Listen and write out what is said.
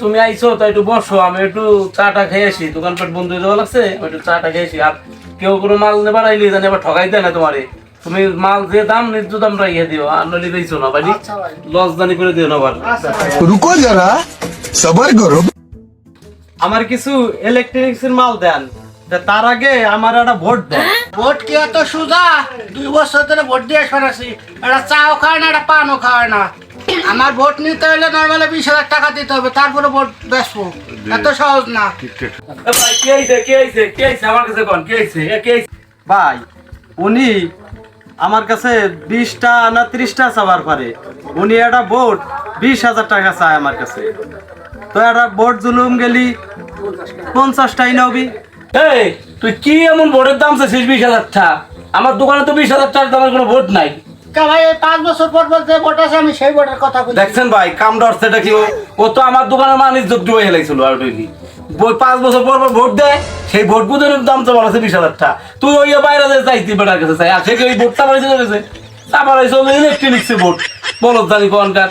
তুমি আইছো তো একটু বসো, আমি একটু চাটা খেয়ে আসি, দোকানপাট বন্ধ হয়ে যাওয়া লাগছে, আমি একটু চাটা খেয়ে আসি। আর কেউ কোনো মাল নেবার আইলে জানি আবার ঠকাই দেয় না তোমারে, তুমি মাল যে দাম ন্যায্য দাম রাখিয়ে দিও, আর নলি দিয়েছো না ভাই, লস জানি করে দিও না আবার। रुको जरा सबर करो। আমার কিছু ইলেকট্রনিক্স এর মাল দেন, তার আগে আমার একটা ভোট দেন। ভোট কি এত সুজা? 2 বছর ধরে ভোট দিয়ে শোনাছি, একটা চাও খায় না, একটা পানও খায় না। আমার ভোট নিতে হলে নর্মালি 20,000 টাকা দিতে হবে, তারপরে ভোট বেচবো। এত সহজ না। ভাই কে আইছে, কে আইছে, কে আইছে আমার কাছে কোন, কে আইছে, কে আইছে? ভাই উনি আমার কাছে 20টা না 30টা চাবার পারে, উনি একটা ভোট 20,000 টাকা চায় আমার কাছে। তো একটা ভোট জুলুম গেলি 50টাই নবি। এই তুই কি এমন ভোটের দাম চাইছিস 20,000 টাকা? আমার দোকানে তো 20,000 টাকার দামের কোনো ভোট নাই। কে ভাই, এই 5 বছর পর পর যে ভোট আছে আমি সেই ভোটের কথা বলছি। দেখছেন ভাই কাম ডরছেটা কি, ও তো আমার দোকানের মান ইজ্জত ডুবে হেলাইছিল। আর কি 5 বছর পর পর ভোট দেয়, সেই ভোট গুলোর দাম তো বলা আছে 20,000 টাকা। তুই ওই বাইরে যে চাইতি বেটার কাছে চাই, আর সে কি ওই ভোটটা বাড়িতে চলেছে, তারপর ইলেকট্রনিক্সে ভোট বলো জানি কোনকার।